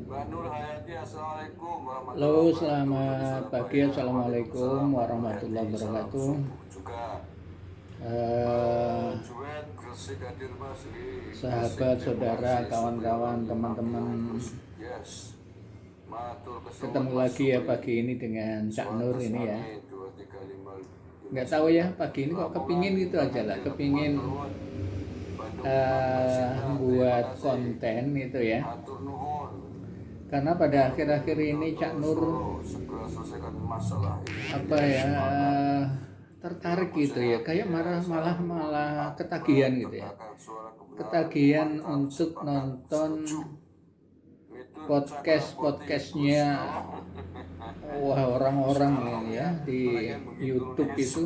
Mbak Nur Hayati, Assalamualaikum warahmatullahi Halo, wabarakatuh. Dari selamat pagi. Surabaya. Assalamualaikum Waalaikumsalam Mbak Nur warahmatullahi Hayati. Salam wabarakatuh. subuh juga. Eh, Juwet Gresik hadir Mas di Gresik Sahabat, saudara, Demokrasi kawan-kawan, Sulianti teman-teman, Mampil Gresik. Yes. Matur kesuwun ketemu Mas lagi ya Suki. pagi ini dengan Cak Nur Suatus ini ya. amin 235. Nggak tahu ya pagi ini kok kepingin gitu aja lah, kepingin buat konten itu ya. Matur nuhun. Karena pada akhir-akhir ini Cak Nur Segera selesaikan masalah ini. apa ya tertarik gitu ya, kayak malah ketagihan gitu ya. Ketagihan untuk nonton podcastnya orang-orang ini ya di YouTube itu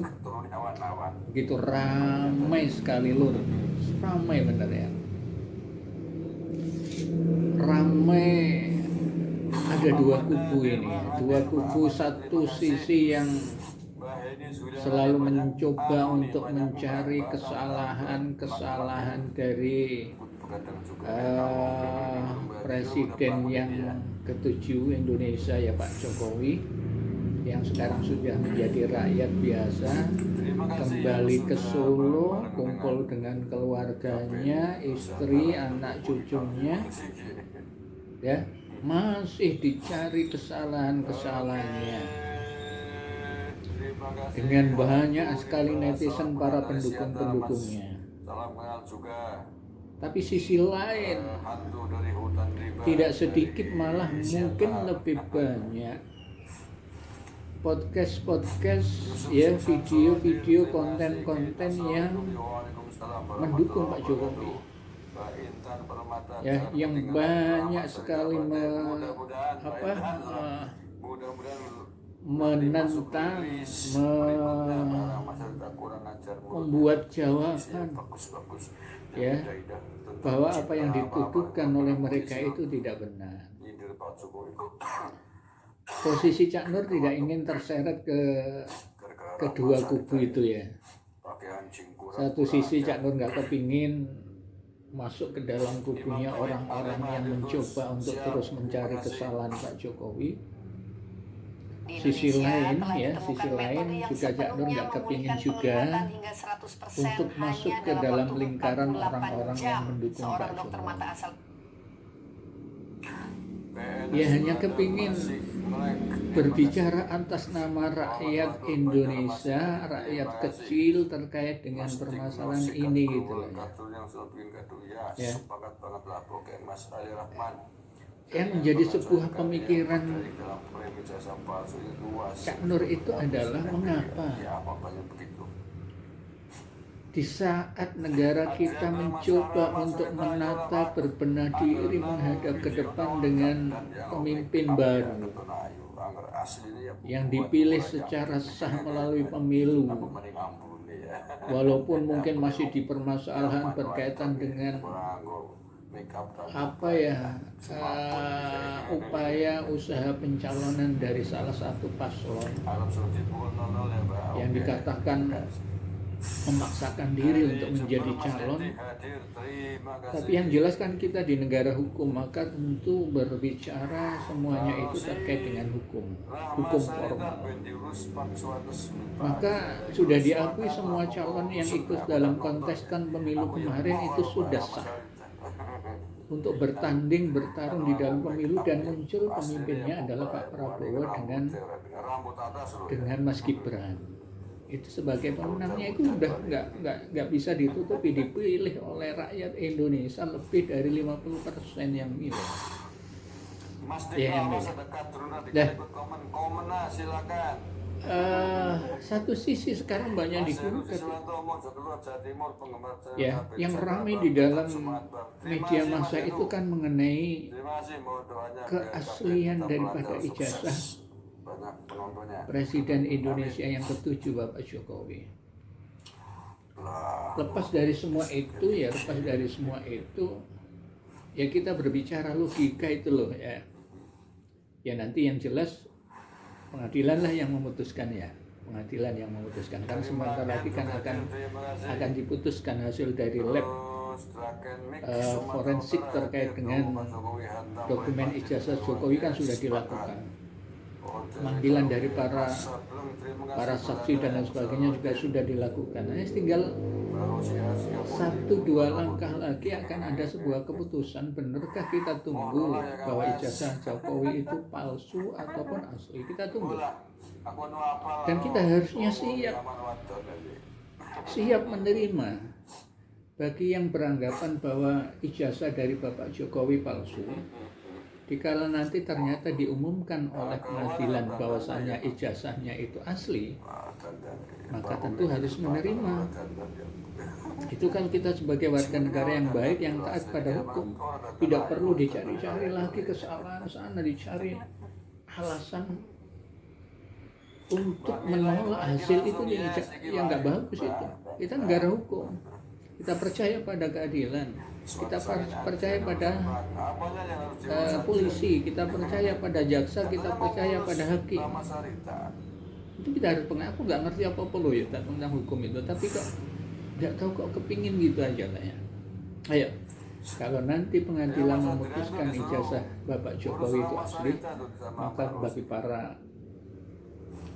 begitu ramai sekali lur, ramai bener ya, ramai. Ada dua kubu ini ya, dua kubu. Satu sisi yang selalu mencoba untuk mencari kesalahan dari presiden yang ketujuh Indonesia ya, Pak Jokowi, yang sekarang sudah menjadi rakyat biasa, kembali ke Solo, kumpul dengan keluarganya, istri, anak cucunya, ya, masih dicari kesalahannya dengan banyak sekali netizen para pendukungnya. Tapi sisi lain tidak sedikit, malah mungkin lebih banyak podcast ya, video konten yang mendukung Pak Jokowi ya, yang banyak sekali menentang, membuat jawaban ya, bahwa apa yang dituduhkan oleh mereka itu tidak benar. Posisi Cak Nur tidak ingin terseret ke kedua kubu itu ya. Satu sisi Cak Nur nggak kepingin masuk ke dalam kubunya orang-orang yang mencoba untuk terus mencari kesalahan Pak Jokowi. Sisi lain juga Cak Nur nggak kepingin juga untuk masuk ke dalam lingkaran orang-orang yang mendukung Pak Jokowi. Ya hanya kepingin berbicara atas nama rakyat Indonesia, rakyat kecil terkait dengan permasalahan ini gitu loh ya. Yang menjadi sebuah pemikiran Cak Nur itu adalah mengapa di saat negara kita mencoba untuk menata, berbenah diri, menghadap ke depan dengan pemimpin baru yang dipilih secara sah melalui pemilu, walaupun mungkin masih dipermasalahkan berkaitan dengan upaya usaha pencalonan dari salah satu paslon yang dikatakan memaksakan diri untuk menjadi calon. Tapi yang jelas kan kita di negara hukum, maka tentu berbicara semuanya itu terkait dengan hukum formal. Maka sudah diakui semua calon yang ikut dalam kontestan pemilu kemarin itu sudah sah untuk bertarung di dalam pemilu, dan muncul pemimpinnya adalah Pak Prabowo dengan Mas Gibran. Itu sebagai pemenangnya itu udah nggak bisa ditutupi, dipilih oleh rakyat Indonesia lebih dari 50% yang milih. Silakan. Satu sisi sekarang banyak digugat ya, yang ramai di dalam media massa itu kan mengenai keaslian daripada ijazah Presiden Indonesia yang ketujuh Bapak Jokowi. Lepas dari semua itu ya kita berbicara logika itu loh ya. Ya nanti yang jelas pengadilan lah yang memutuskan ya. Karena sebentar lagi kan akan diputuskan hasil dari lab forensik terkait dengan dokumen ijazah Jokowi kan sudah dilakukan. Pemanggilan dari para saksi dan lain sebagainya juga sudah dilakukan. Hanya tinggal 1-2 langkah lagi akan ada sebuah keputusan. Benarkah kita tunggu bahwa ijazah Jokowi itu palsu ataupun asli? Kita tunggu. Dan kita harusnya siap menerima. Bagi yang beranggapan bahwa ijazah dari Bapak Jokowi palsu, dikala nanti ternyata diumumkan oleh pengadilan bahwasanya ijazahnya itu asli, maka tentu harus menerima. Itu kan kita sebagai warga negara yang baik, yang taat pada hukum, tidak perlu dicari-cari lagi kesalahan sana, dicari alasan untuk menolak hasil itu yang nggak bagus itu. Kita negara hukum, kita percaya pada keadilan, kita percaya pada polisi, kita percaya pada jaksa, kita percaya pada hakim. Itu kita harus aku nggak ngerti apa-apa loh ya tentang hukum itu, tapi kok nggak tahu kok kepingin gitu aja lah ya. Ayo, kalau nanti pengadilan memutuskan ijazah Bapak Jokowi itu asli, maka bagi para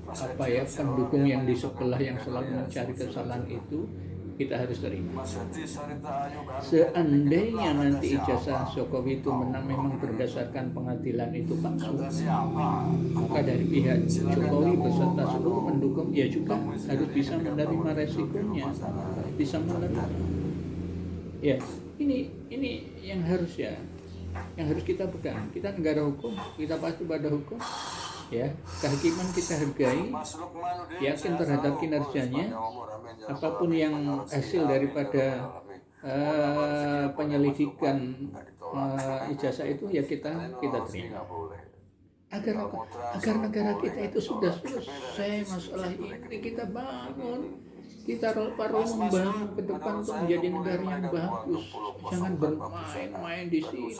pendukung yang di sebelah yang selalu mencari kesalahan itu, kita harus terima. Seandainya nanti ijazah Jokowi itu memang berdasarkan pengadilan itu palsu, maka dari pihak Jokowi beserta seluruh pendukung ya juga harus bisa menerima resikonya, bisa menerima. Ya, ini yang harus kita pegang. Kita negara hukum, kita patuh pada hukum. Ya, kehakiman kita hargai, yakin terhadap kinerjanya. Apapun yang hasil daripada penyelidikan ijazah itu ya kita terima. Agar negara kita itu sudah selesai masalah ini, kita bangun, kita perlu membangun ke depan untuk menjadi negara yang bagus. Jangan bermain-main di sini.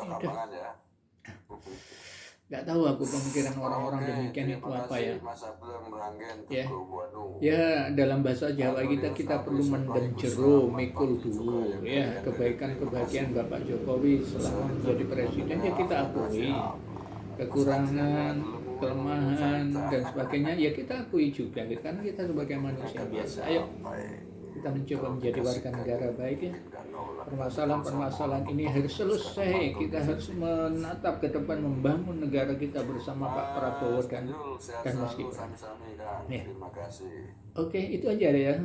Nggak tahu aku pemikiran orang-orang demikian itu apa ya. Ya dalam bahasa Jawa kita perlu mendem jero mikul dulu ya. Kebahagiaan Bapak Jokowi selama menjadi presiden ya kita akui. Kekurangan, kelemahan dan sebagainya ya kita akui juga, karena kita sebagai manusia biasa. Ayo kita mencoba menjadi warga negara baik ya. Permasalahan ini harus selesai. Kita harus menatap ke depan, membangun negara kita bersama Pak Prabowo dan Mas Gibran. Ya. Oke, itu aja ya.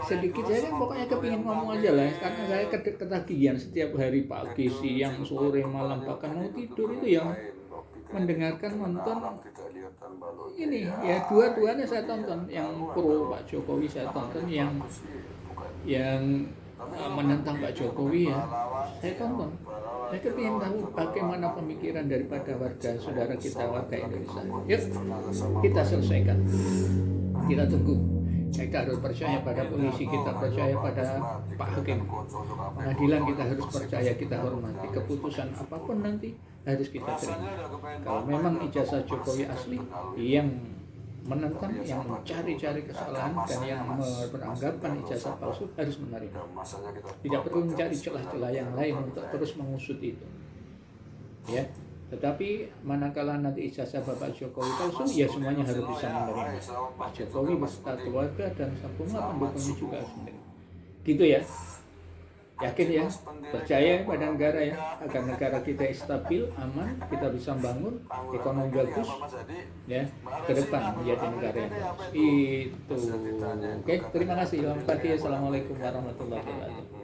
Sedikit saja pokoknya kepingin ngomong aja lah, karena saya ketagihan setiap hari pagi, siang, sore, malam, bahkan mau tidur itu yang mendengarkan, nonton ini ya, dua-duanya saya tonton. Yang pro Pak Jokowi saya tonton, yang menentang Pak Jokowi ya saya tonton. Saya kepingin tahu bagaimana pemikiran daripada warga saudara kita, warga Indonesia. Yuk kita selesaikan, kita tunggu. Kita harus percaya pada polisi, kita percaya pada Pak Hakim, pengadilan kita harus percaya, kita hormati. Keputusan apapun nanti harus kita terima. Kalau memang ijazah Jokowi asli, yang menentang, yang mencari-cari kesalahan dan yang beranggapan ijazah palsu harus menerima. Tidak perlu mencari celah-celah yang lain untuk terus mengusut itu. Ya. Tetapi manakala nanti ijazah Bapak Jokowi palsu, ya semuanya harus bisa menerima. Pak Jokowi beserta keluarga dan semua pendukungnya juga harus menerima. Gitu ya. Yakin ya, percaya pada negara ya, agar negara kita stabil, aman, kita bisa membangun ekonomi bagus ya, ke depan menjadi negara yang bagus. Itu. Oke, terima kasih. Selamat pagi. Assalamualaikum warahmatullahi wabarakatuh.